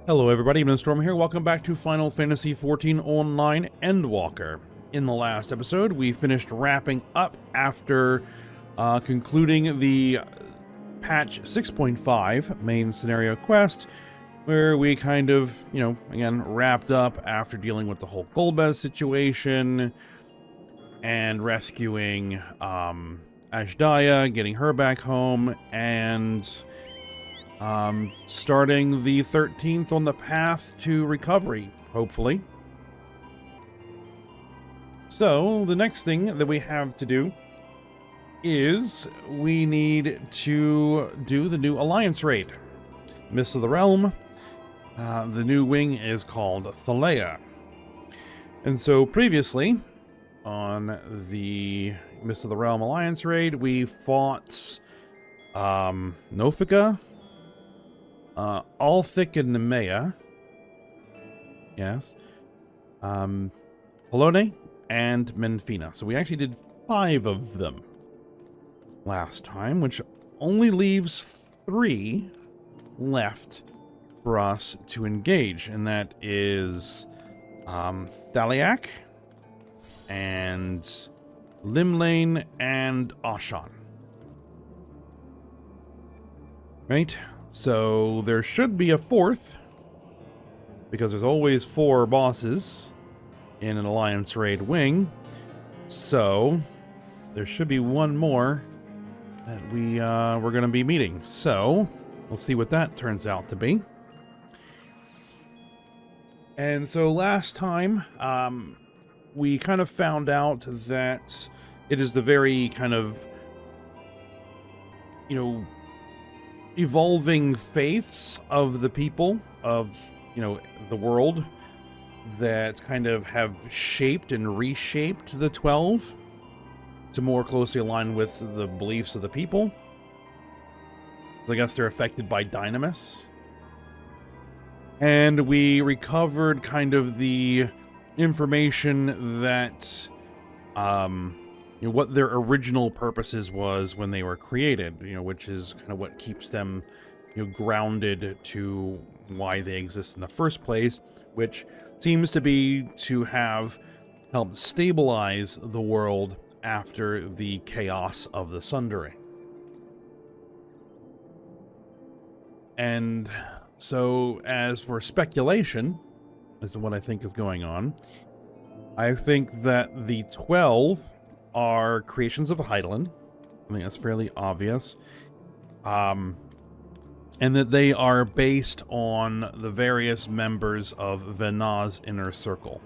Hello everybody, Storm here. Welcome back to Final Fantasy XIV Online Endwalker. In the last episode, we finished wrapping up after concluding the patch 6.5 main scenario quest, where we kind of, again, wrapped up after dealing with the whole Golbez situation and rescuing Ashdaya, getting her back home, and starting the 13th on the path to recovery, hopefully. So, the next thing that we have to do is we need to do the new Alliance raid. Mists of the Realm. The new wing is called Thalea. And so previously, on the Mists of the Realm Alliance raid, we fought Nofika, Althik and Nemea. Yes. Polone and Menfina. So we actually did 5 of them last time, which only leaves 3 left for us to engage. And that is Thaliak and Limlane and Ashan. Right? So there should be a 4th, because there's always 4 bosses in an Alliance raid wing. So there should be 1 more that we're going to be meeting. So we'll see what that turns out to be. And so last time we kind of found out that it is the very kind of, evolving faiths of the people of, the world that kind of have shaped and reshaped the 12 to more closely align with the beliefs of the people. I guess they're affected by Dynamis. And we recovered kind of the information that, what their original purposes was when they were created, which is kind of what keeps them, grounded to why they exist in the first place, which seems to be to have helped stabilize the world after the chaos of the Sundering. And so, as for speculation as to what I think is going on, I think that the 12 are creations of Heidelin. I think that's fairly obvious. And that they are based on the various members of Venat's inner circle.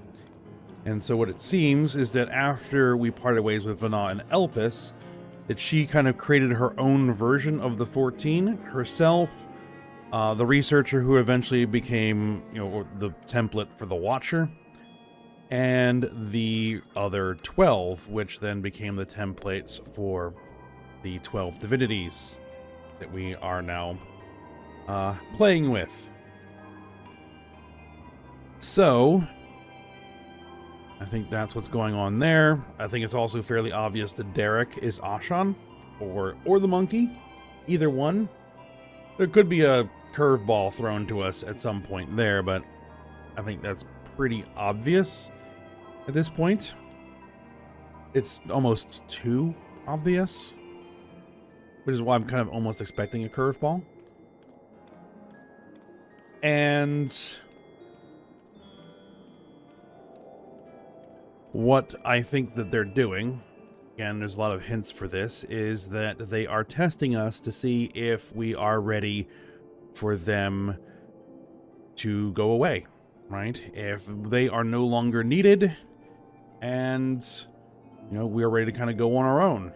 And so what it seems is that after we parted ways with Venat and Elpis, that she kind of created her own version of the 14 herself. The researcher who eventually became, the template for the Watcher, and the other 12, which then became the templates for the 12 divinities that we are now playing with. So, I think that's what's going on there. I think it's also fairly obvious that Derek is Ashan, or the monkey, either one. There could be a curveball thrown to us at some point there, but I think that's pretty obvious at this point. It's almost too obvious, which is why I'm kind of almost expecting a curveball. And what I think that they're doing, again, there's a lot of hints for this, is that they are testing us to see if we are ready for them to go away, right? If they are no longer needed and, we are ready to kind of go on our own,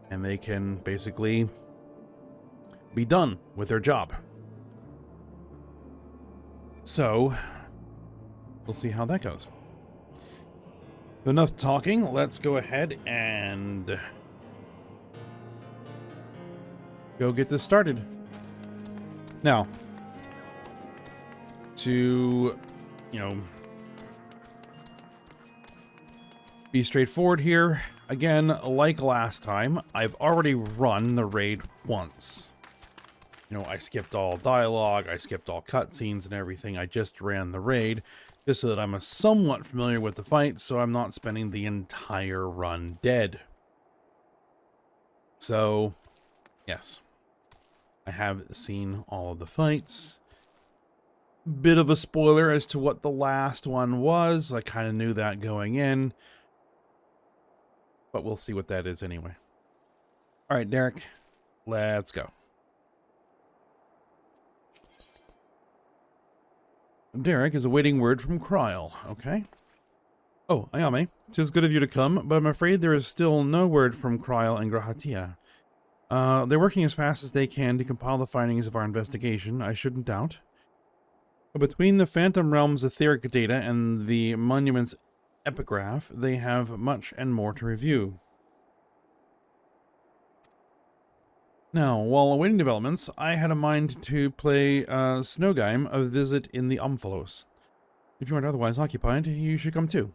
and they can basically be done with their job. So, we'll see how that goes. Enough talking, let's go ahead and go get this started. Now, to, be straightforward here, again, like last time, I've already run the raid once. You know, I skipped all dialogue, I skipped all cutscenes and everything. I just ran the raid just so that I'm somewhat familiar with the fight, so I'm not spending the entire run dead. So, yes, I have seen all of the fights. Bit of a spoiler as to what the last one was. I kind of knew that going in, but we'll see what that is anyway. All right, Derek, let's go. Derek is awaiting word from Kryl. Okay. Oh, Ayame, 'tis good of you to come, but I'm afraid there is still no word from Kryl and Grahatia. They're working as fast as they can to compile the findings of our investigation, I shouldn't doubt. But between the Phantom Realm's etheric data and the monument's epigraph, they have much and more to review. Now, while awaiting developments, I had a mind to play Snowgame a visit in the Umphalos. If you aren't otherwise occupied, you should come too.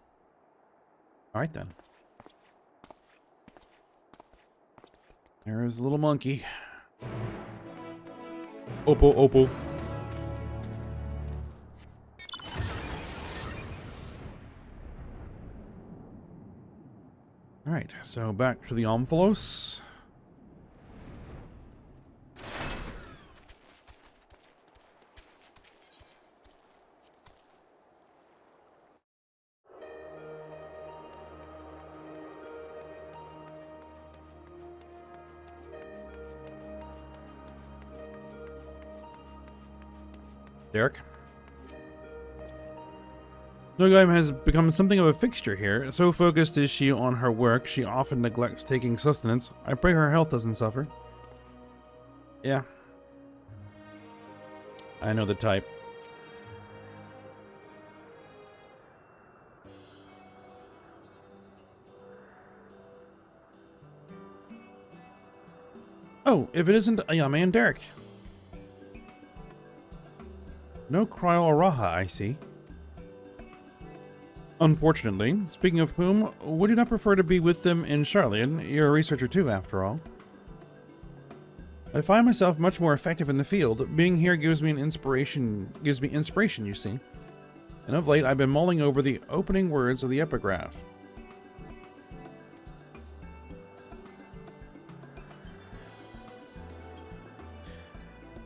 Alright then. There's a little monkey. Oppo, Oppo. Alright, so back to the Umphalos. Derek? Snowgame has become something of a fixture here. So focused is she on her work, she often neglects taking sustenance. I pray her health doesn't suffer. Yeah. I know the type. Oh, if it isn't Ayame and Derek. No Kryl or Raha, I see. Unfortunately, speaking of whom, would you not prefer to be with them in Charlian? You're a researcher too, after all. I find myself much more effective in the field. Being here gives me inspiration, you see. And of late, I've been mulling over the opening words of the epigraph.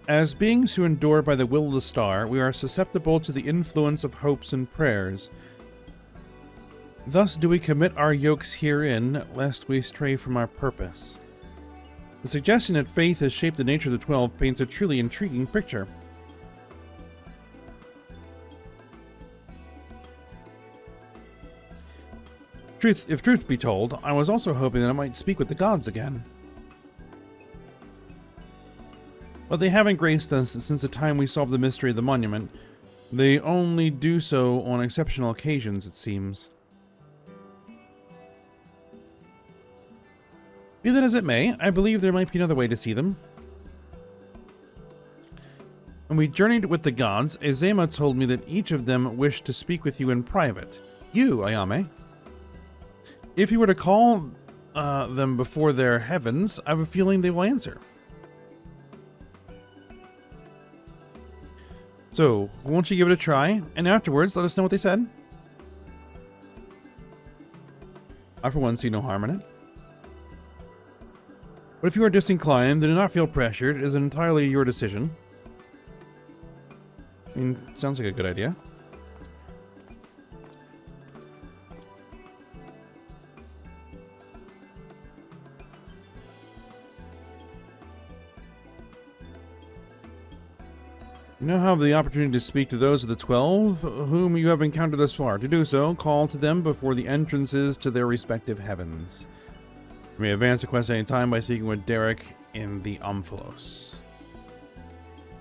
As beings who endure by the will of the star, we are susceptible to the influence of hopes and prayers. Thus do we commit our yokes herein, lest we stray from our purpose. The suggestion that faith has shaped the nature of the 12 paints a truly intriguing picture. If truth be told, I was also hoping that I might speak with the gods again. But they haven't graced us since the time we solved the mystery of the monument. They only do so on exceptional occasions, it seems. Be that as it may, I believe there might be another way to see them. When we journeyed with the gods, Eorzea told me that each of them wished to speak with you in private. You, Ayame. If you were to call them before their heavens, I have a feeling they will answer. So, won't you give it a try, and afterwards let us know what they said? I for one see no harm in it. But if you are disinclined, then do not feel pressured. It is entirely your decision. I mean, sounds like a good idea. You now have the opportunity to speak to those of the 12 whom you have encountered thus far. To do so, call to them before the entrances to their respective heavens. You may advance the quest at any time by speaking with Derek in the Umphalos.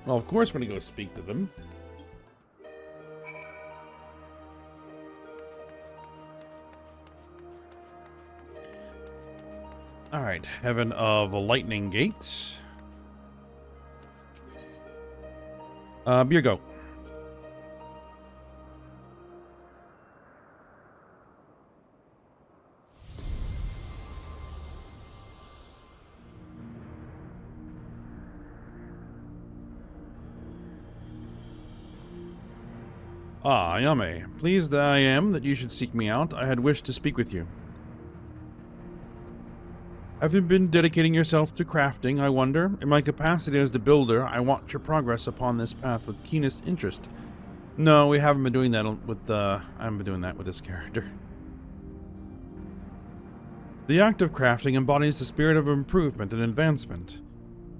Well, of course we're going to go speak to them. Alright, Heaven of Lightning Gate. Beer go. Ah, Ayame. Pleased I am that you should seek me out. I had wished to speak with you. Have you been dedicating yourself to crafting, I wonder? In my capacity as the builder, I watch your progress upon this path with keenest interest. No, we haven't been doing that with, I haven't been doing that with this character. The act of crafting embodies the spirit of improvement and advancement.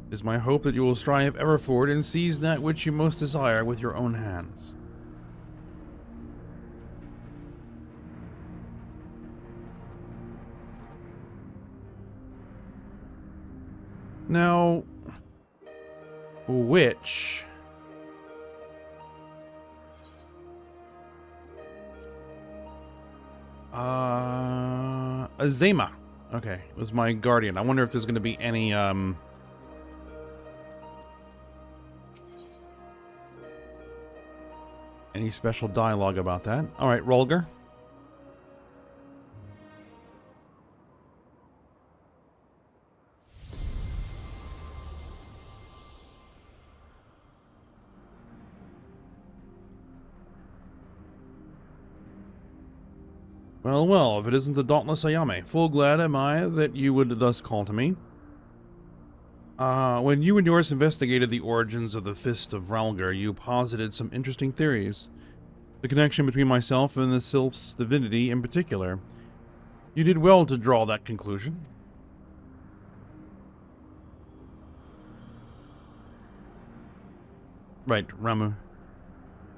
It is my hope that you will strive ever forward and seize that which you most desire with your own hands. Now, which... Azema. Okay, it was my guardian. I wonder if there's going to be any, any special dialogue about that. Alright, Rolger. Well, well, if it isn't the dauntless Ayame, full glad am I that you would thus call to me. When you and yours investigated the origins of the Fist of Ralgar, you posited some interesting theories. The connection between myself and the Sylph's divinity in particular. You did well to draw that conclusion. Right, Ramu.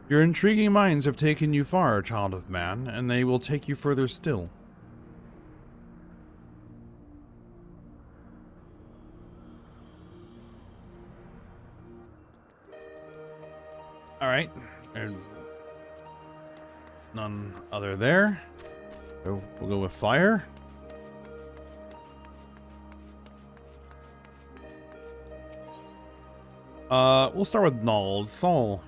Your intriguing minds have taken you far, child of man, and they will take you further still. Alright, and none other there. So we'll go with fire. We'll start with Nald. Thal.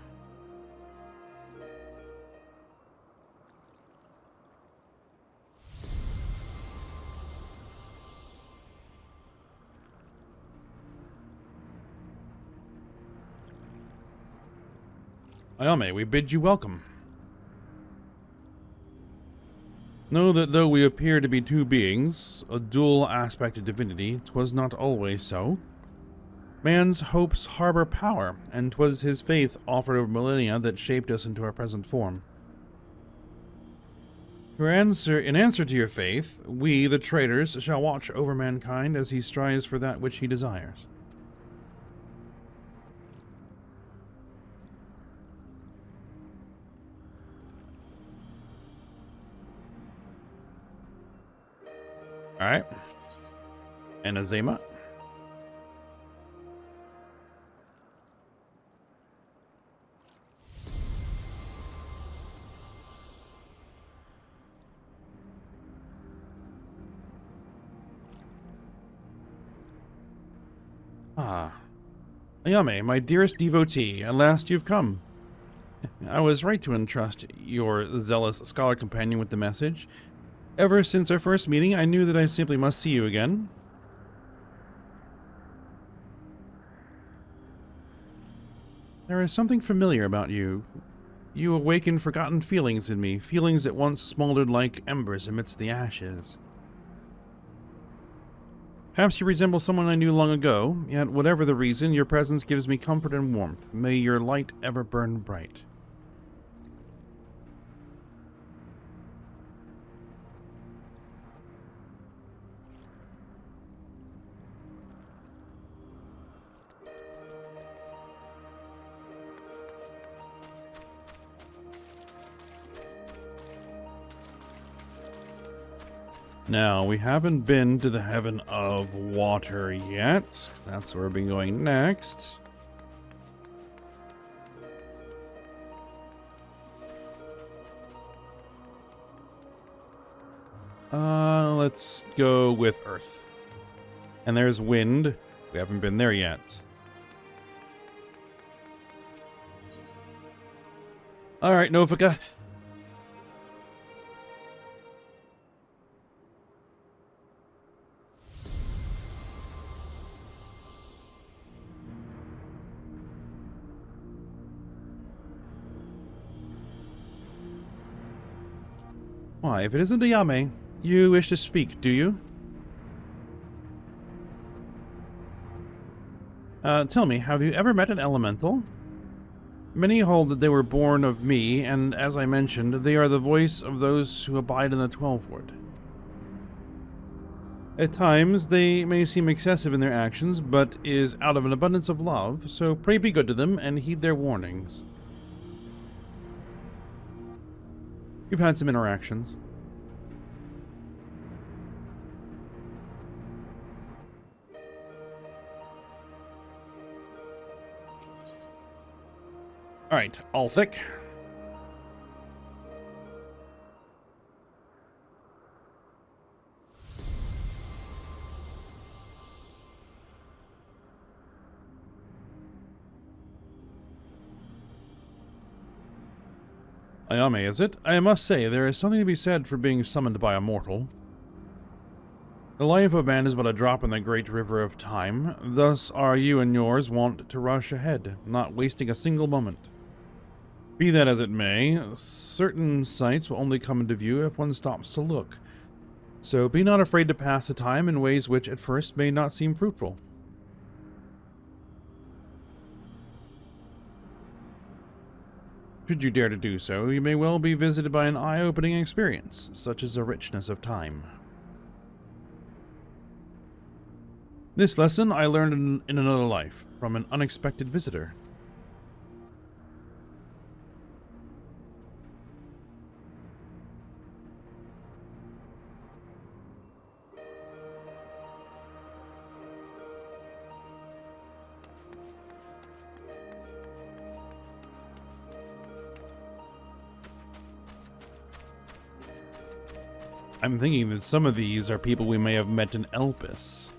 Ayame, we bid you welcome. Know that though we appear to be two beings, a dual aspect of divinity, 'twas not always so. Man's hopes harbor power, and 'twas his faith offered over millennia that shaped us into our present form. In answer to your faith, we, the traitors, shall watch over mankind as he strives for that which he desires. Alright. And Azema. Ah. Ayame, my dearest devotee, at last you've come. I was right to entrust your zealous scholar companion with the message. Ever since our first meeting, I knew that I simply must see you again. There is something familiar about you. You awaken forgotten feelings in me, feelings that once smoldered like embers amidst the ashes. Perhaps you resemble someone I knew long ago, yet whatever the reason, your presence gives me comfort and warmth. May your light ever burn bright. Now, we haven't been to the Heaven of Water yet. That's where we'll be going next. Let's go with Earth. And there's Wind. We haven't been there yet. Alright, Novika. Why, if it isn't Ayame, you wish to speak, do you? Tell me, have you ever met an elemental? Many hold that they were born of me, and as I mentioned, they are the voice of those who abide in the 12 Wood. At times, they may seem excessive in their actions, but is out of an abundance of love, so pray be good to them and heed their warnings. You've had some interactions. Alright, Althic. Ayame, is it? I must say, there is something to be said for being summoned by a mortal. The life of man is but a drop in the great river of time, thus are you and yours wont to rush ahead, not wasting a single moment. Be that as it may, certain sights will only come into view if one stops to look, so be not afraid to pass the time in ways which at first may not seem fruitful. Should you dare to do so, you may well be visited by an eye-opening experience, such as the richness of time. This lesson I learned in another life, from an unexpected visitor. I'm thinking that some of these are people we may have met in Elpis.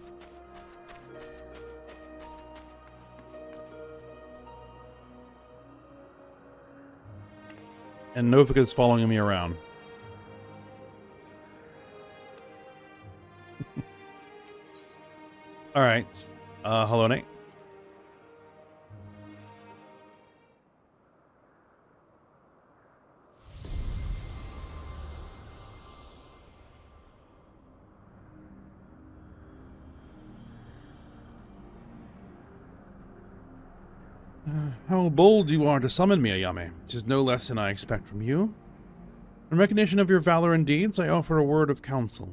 And Novika's following me around. Alright. Hello, Nate. How bold you are to summon me, Ayame. 'Tis no less than I expect from you. In recognition of your valor and deeds, I offer a word of counsel.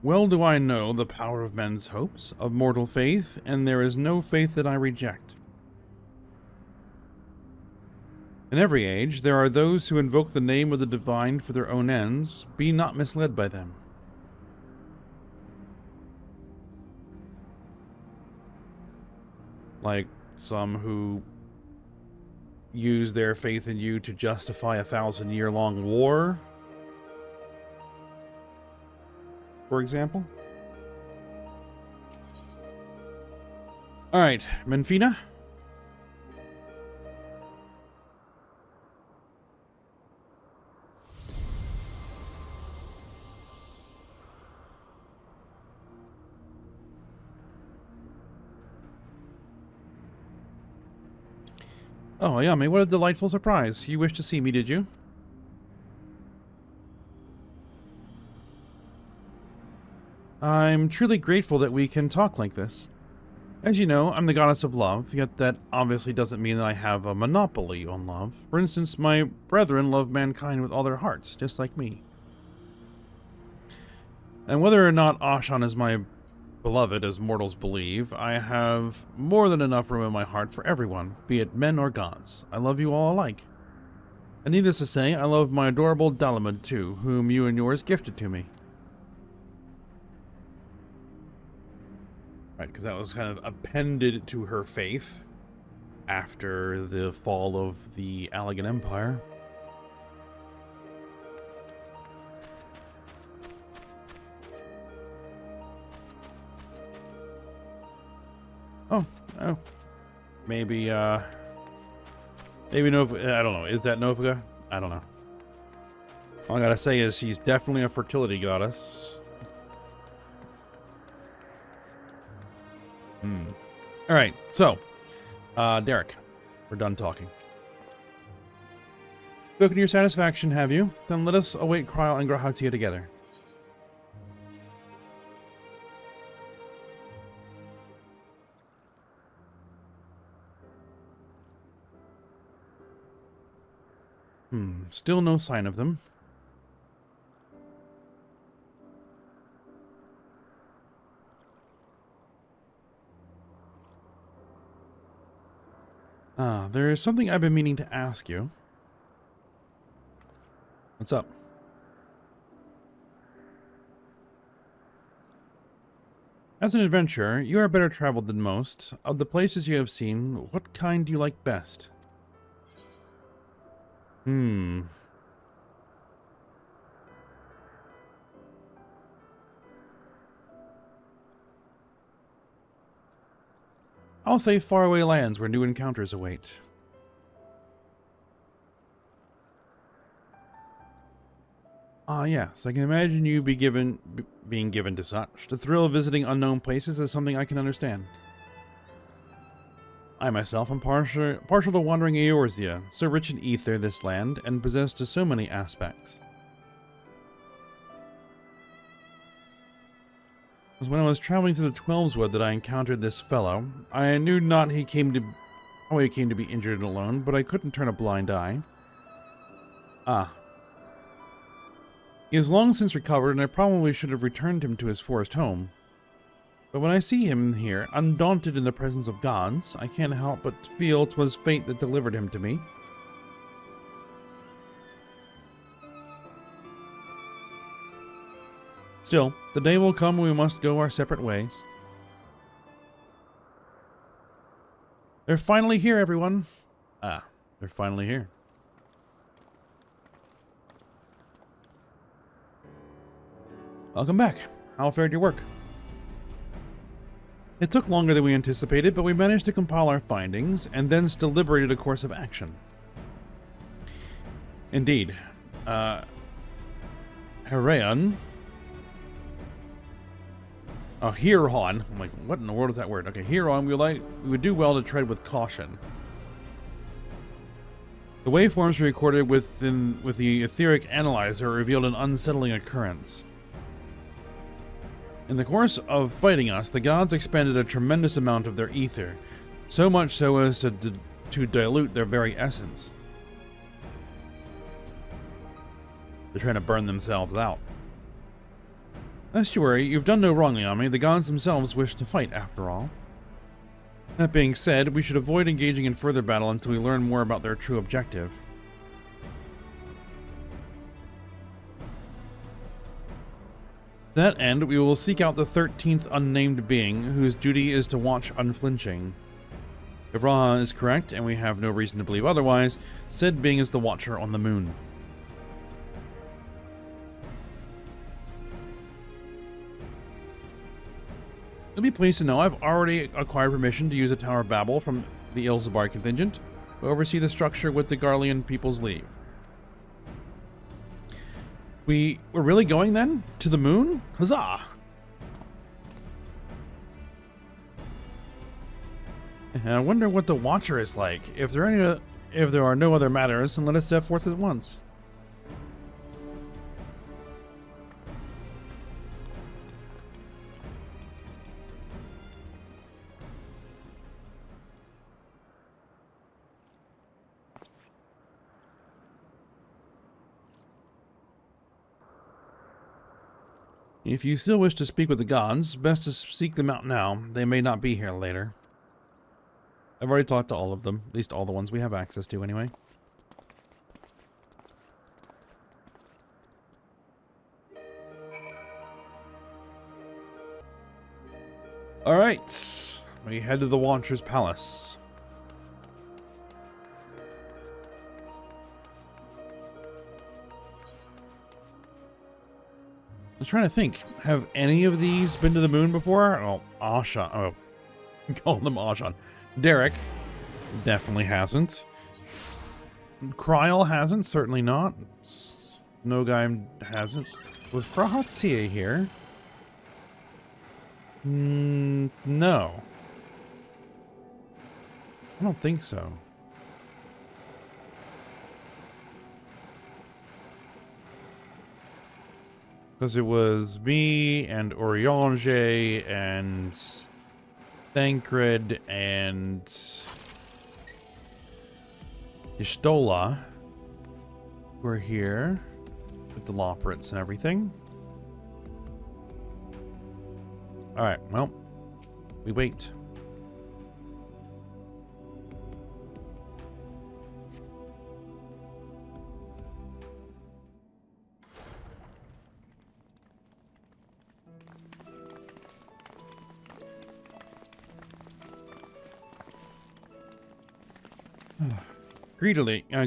Well do I know the power of men's hopes, of mortal faith, and there is no faith that I reject. In every age, there are those who invoke the name of the divine for their own ends. Be not misled by them. Like some who use their faith in you to justify a 1,000-year-long war, for example. Alright, Menfina? Oh, Ayame, what a delightful surprise. You wished to see me, did you? I'm truly grateful that we can talk like this. As you know, I'm the goddess of love, yet that obviously doesn't mean that I have a monopoly on love. For instance, my brethren love mankind with all their hearts, just like me. And whether or not Ashan is my beloved, as mortals believe, I have more than enough room in my heart for everyone, be it men or gods. I love you all alike. And needless to say, I love my adorable Dalamud too, whom you and yours gifted to me. Right, because that was kind of appended to her faith after the fall of the Allegan Empire. Oh. Maybe Nova, I don't know. Is that Novika? I don't know. All I gotta say is she's definitely a fertility goddess. Alright, so, Derek. we're done talking. Spoken to your satisfaction, have you? Then let us await Kryl and Eorzea together. Still no sign of them. There is something I've been meaning to ask you. What's up? As an adventurer, you are better traveled than most. Of the places you have seen, what kind do you like best? I'll say faraway lands where new encounters await. Yes, I can imagine you being given to such. The thrill of visiting unknown places is something I can understand. I myself am partial to wandering Eorzea, so rich in ether this land, and possessed to so many aspects. It was when I was traveling through the Twelveswood that I encountered this fellow. I knew not how he came to be injured and alone, but I couldn't turn a blind eye. He has long since recovered, and I probably should have returned him to his forest home. But when I see him here, undaunted in the presence of gods, I can't help but feel 'twas fate that delivered him to me. Still, the day will come when we must go our separate ways. They're finally here, everyone. They're finally here. Welcome back. How fared your work? It took longer than we anticipated, but we managed to compile our findings, and thence deliberated a course of action. Indeed. Hereon. Hereon. I'm like, what in the world is that word? Okay, Hereon, we would do well to tread with caution. The waveforms recorded with the etheric analyzer revealed an unsettling occurrence. In the course of fighting us, the gods expended a tremendous amount of their ether, so much so as to dilute their very essence. They're trying to burn themselves out. Lest you worry, you've done no wrong, Yami. The gods themselves wish to fight, after all. That being said, we should avoid engaging in further battle until we learn more about their true objective. To that end, we will seek out the 13th unnamed being, whose duty is to watch unflinching. If Ra is correct, and we have no reason to believe otherwise, said being is the Watcher on the moon. You'll be pleased to know I've already acquired permission to use a Tower of Babel from the Eorzea contingent to oversee the structure with the Garlean people's leave. We're really going then? To the moon? Huzzah! And I wonder what the Watcher is like. If there are no other matters, then let us set forth at once. If you still wish to speak with the gods, best to seek them out now. They may not be here later. I've already talked to all of them, at least all the ones we have access to anyway. Alright, we head to the Watcher's Palace. I was trying to think, have any of these been to the moon before? Oh, Ashan. Oh, call them Ashan. Derek definitely hasn't. Kryl hasn't, certainly not. No guy hasn't. Was Eorzea here? No. I don't think so. Because it was me and Eorzea and Thancred and Y'shtola were here with the Loporits and everything. Alright, well, we wait.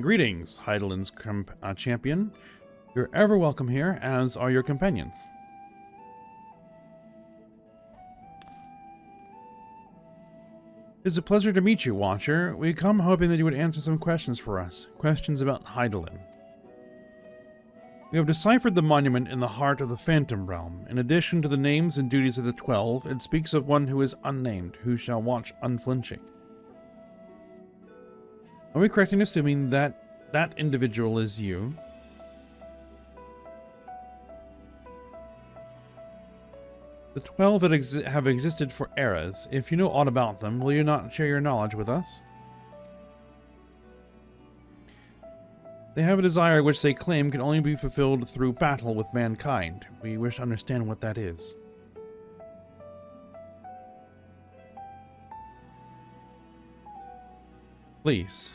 Greetings, Heidelin's champion. You're ever welcome here, as are your companions. It's a pleasure to meet you, Watcher. We come hoping that you would answer some questions for us. Questions about Heidelin. We have deciphered the monument in the heart of the Phantom Realm. In addition to the names and duties of the 12, it speaks of one who is unnamed, who shall watch unflinching. Are we correct in assuming that that individual is you? The 12 have existed for eras. If you know aught about them, will you not share your knowledge with us? They have a desire which they claim can only be fulfilled through battle with mankind. We wish to understand what that is. Please.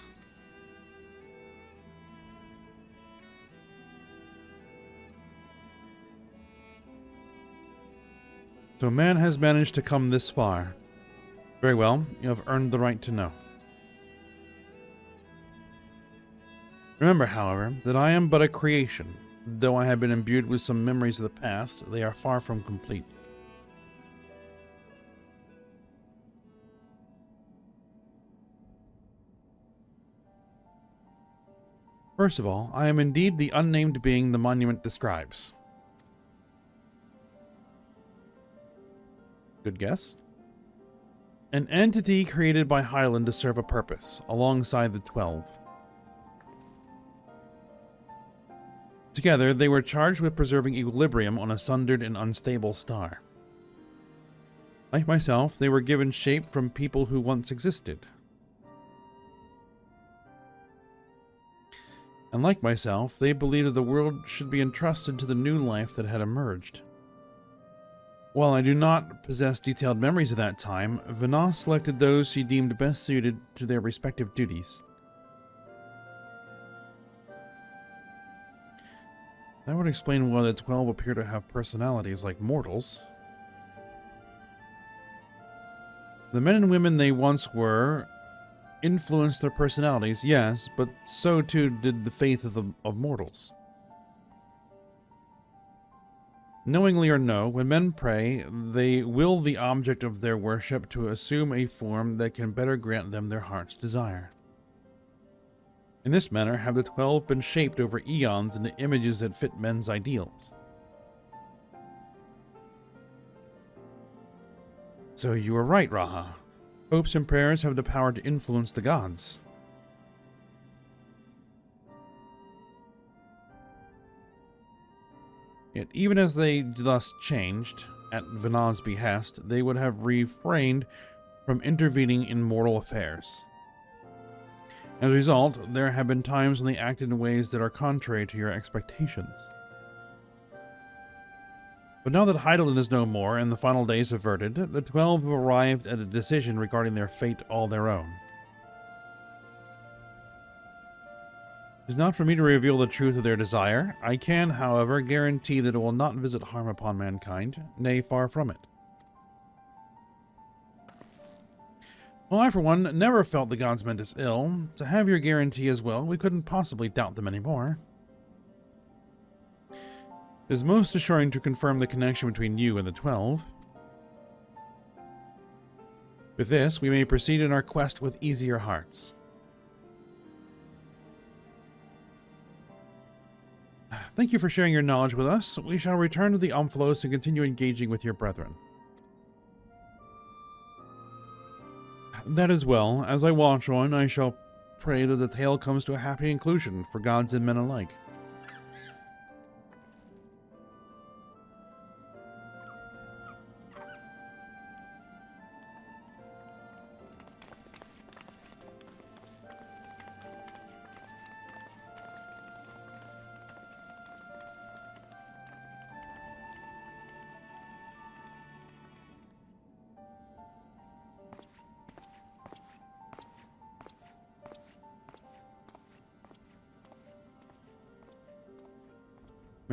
So man has managed to come this far. Very well, you have earned the right to know. Remember, however, that I am but a creation. Though I have been imbued with some memories of the past, they are far from complete. First of all, I am indeed the unnamed being the monument describes. Good guess. An entity created by Hyland to serve a purpose, alongside the 12. Together, they were charged with preserving equilibrium on a sundered and unstable star. Like myself, they were given shape from people who once existed. And like myself, they believed that the world should be entrusted to the new life that had emerged. While I do not possess detailed memories of that time, Vana selected those she deemed best suited to their respective duties. That would explain why the 12 appear to have personalities like mortals. The men and women they once were influenced their personalities, yes, but so too did the faith of mortals. Knowingly or no, when men pray, they will the object of their worship to assume a form that can better grant them their heart's desire. In this manner have the 12 been shaped over eons into images that fit men's ideals. So you were right, Raha. Hopes and prayers have the power to influence the gods. Yet even as they thus changed, at Vana's behest, they would have refrained from intervening in mortal affairs. As a result, there have been times when they acted in ways that are contrary to your expectations. But now that Heidelin is no more and the final days averted, the 12 have arrived at a decision regarding their fate all their own. It is not for me to reveal the truth of their desire. I can, however, guarantee that it will not visit harm upon mankind, nay, far from it. Well, I, for one, never felt the gods meant us ill. To have your guarantee as well, we couldn't possibly doubt them anymore. It is most assuring to confirm the connection between you and the 12. With this, we may proceed in our quest with easier hearts. Thank you for sharing your knowledge with us. We shall return to the Omphalos and continue engaging with your brethren. That is well. As I watch on, I shall pray that the tale comes to a happy conclusion for gods and men alike.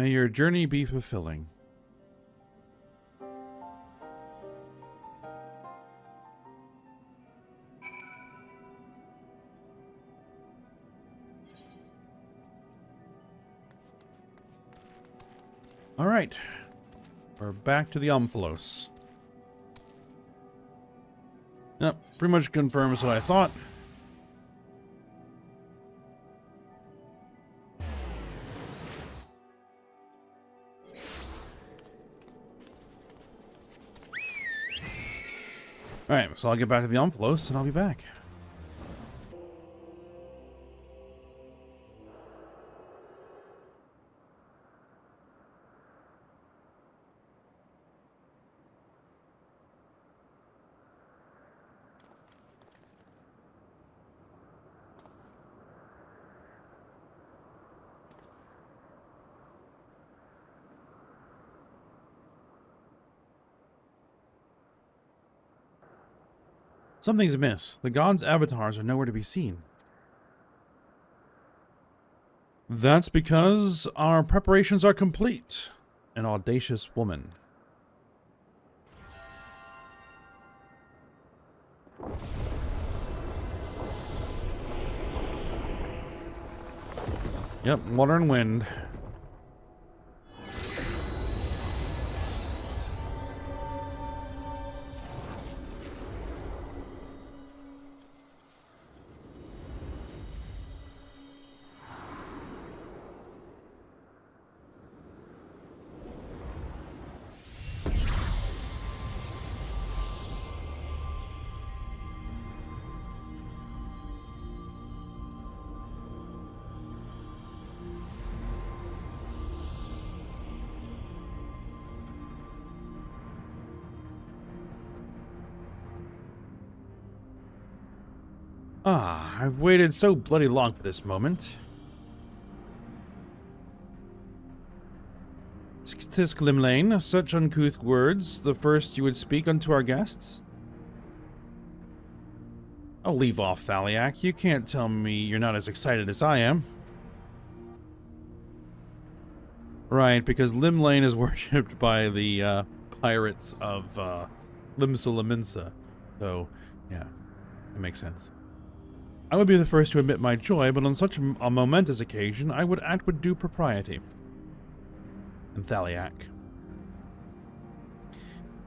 May your journey be fulfilling. All right. We're back to the Omphalos. Yep, pretty much confirms what I thought. Alright, so I'll get back to the Omphalos and I'll be back. Something's amiss. The gods' avatars are nowhere to be seen. That's because our preparations are complete. An audacious woman. Yep, water and wind. Ah, I've waited so bloody long for this moment. Tisk Limlane, such uncouth words, the first you would speak unto our guests? Oh, leave off, Thaliak. You can't tell me you're not as excited as I am. Right, because Limlane is worshipped by the pirates of Limsa Laminsa. So, yeah, it makes sense. I would be the first to admit my joy, but on such a momentous occasion, I would act with due propriety. And Thaliak.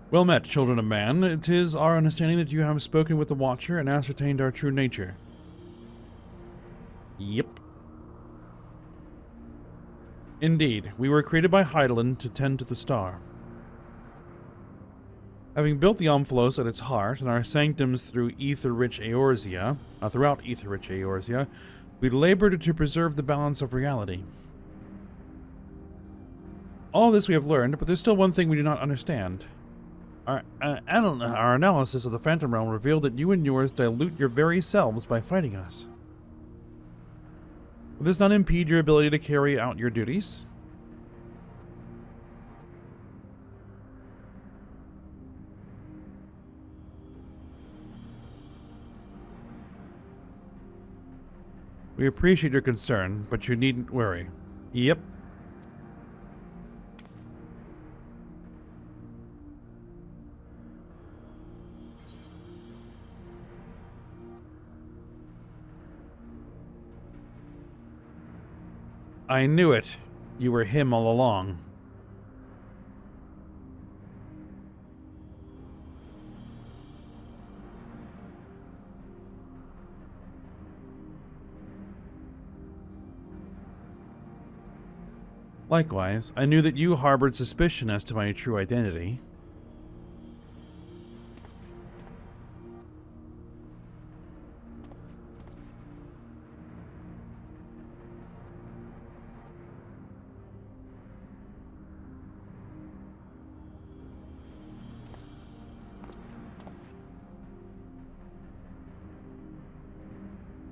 Well met, children of man. It is our understanding that you have spoken with the Watcher and ascertained our true nature. Yep. Indeed, we were created by Hydaelyn to tend to the star. Having built the Omphalos at its heart and our sanctums throughout ether-rich Eorzea, we labored to preserve the balance of reality. All this we have learned, but there's still one thing we do not understand. Our analysis of the Phantom Realm revealed that you and yours dilute your very selves by fighting us. Will this not impede your ability to carry out your duties? We appreciate your concern, but you needn't worry. Yep. I knew it. You were him all along. Likewise, I knew that you harbored suspicion as to my true identity.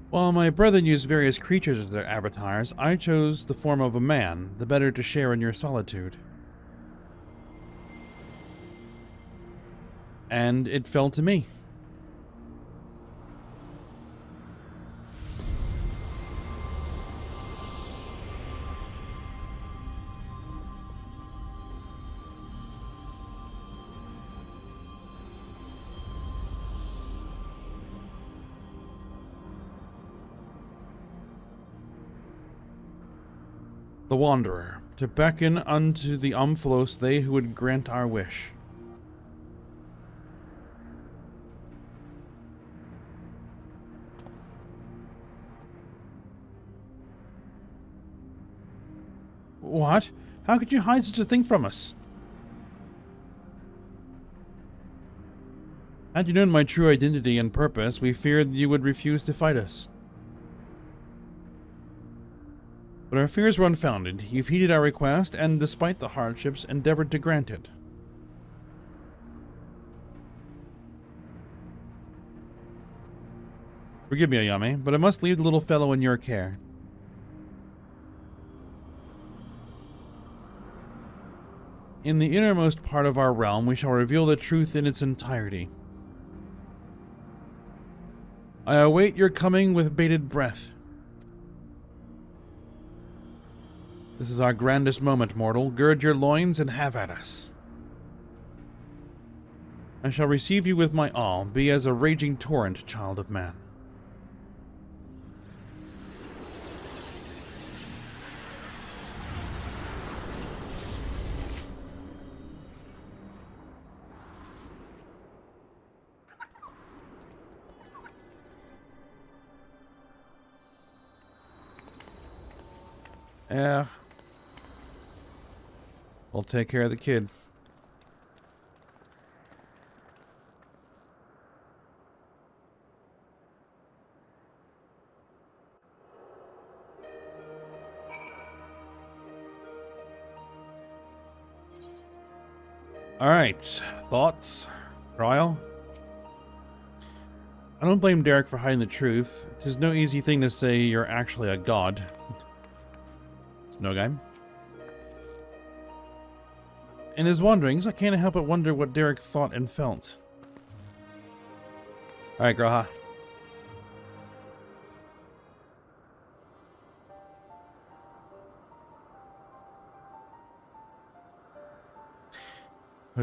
While my brethren used various creatures as their avatars, I chose the form of a man, the better to share in your solitude. And it fell to me. The Wanderer, to beckon unto the Umphalos they who would grant our wish. What? How could you hide such a thing from us? Had you known my true identity and purpose, we feared you would refuse to fight us. But our fears were unfounded. You've heeded our request, and despite the hardships, endeavored to grant it. Forgive me, Ayame, but I must leave the little fellow in your care. In the innermost part of our realm, we shall reveal the truth in its entirety. I await your coming with bated breath. This is our grandest moment, mortal. Gird your loins and have at us. I shall receive you with my all. Be as a raging torrent, child of man. Yeah. We'll take care of the kid. Alright. Thoughts? Trial? I don't blame Derek for hiding the truth. 'Tis no easy thing to say you're actually a god. Snow guy. In his wanderings, I can't help but wonder what Derek thought and felt. Alright, Graha.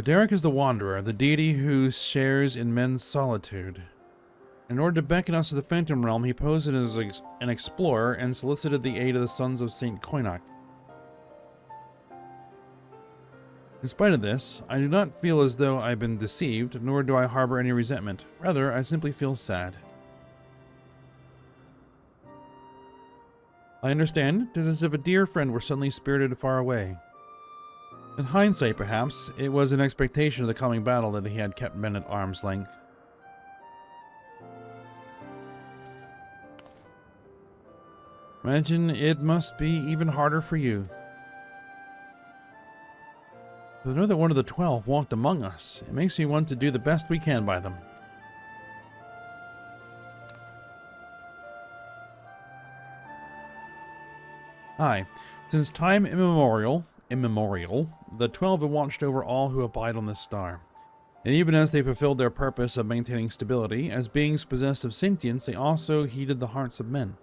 Derek is the Wanderer, the deity who shares in men's solitude. In order to beckon us to the Phantom Realm, he posed as an explorer and solicited the aid of the sons of Saint Koinak. In spite of this, I do not feel as though I've been deceived, nor do I harbor any resentment. Rather, I simply feel sad. I understand. It is as if a dear friend were suddenly spirited far away. In hindsight, perhaps, it was an expectation of the coming battle that he had kept men at arm's length. Imagine it must be even harder for you. To know that one of the 12 walked among us, it makes me want to do the best we can by them. Aye, since time immemorial, the 12 have watched over all who abide on this star. And even as they fulfilled their purpose of maintaining stability, as beings possessed of sentience, they also heeded the hearts of men.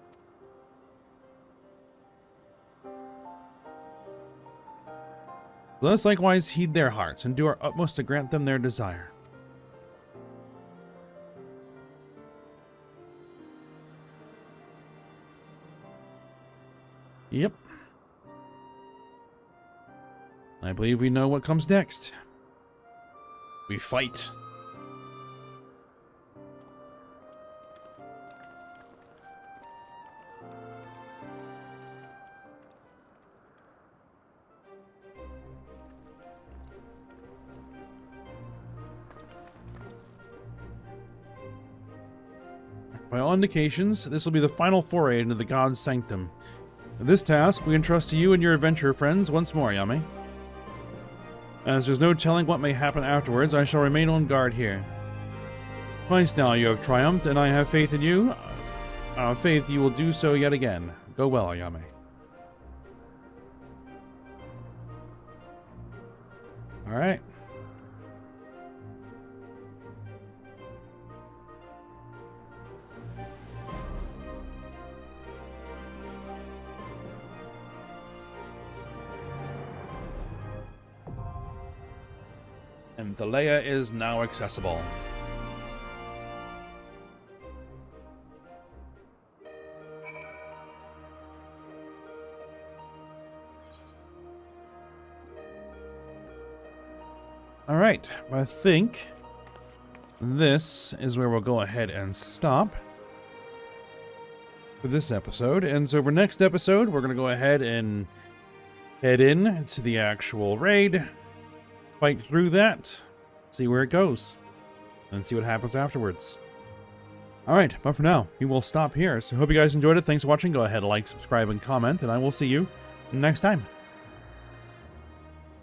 Let us likewise heed their hearts, and do our utmost to grant them their desire. Yep. I believe we know what comes next. We fight. By all indications, this will be the final foray into the God's Sanctum. This task we entrust to you and your adventurer friends once more, Yame. As there's no telling what may happen afterwards, I shall remain on guard here. Twice now you have triumphed, and I have faith in you. Faith you will do so yet again. Go well, Ayame. Alright. And Thalea is now accessible. All right, I think this is where we'll go ahead and stop for this episode. And so for next episode, we're going to go ahead and head in to the actual raid, fight through that, see where it goes, and see what happens afterwards. All right, but for now, we will stop here. So hope you guys enjoyed it. Thanks for watching. Go ahead, like, subscribe, and comment, and I will see you next time.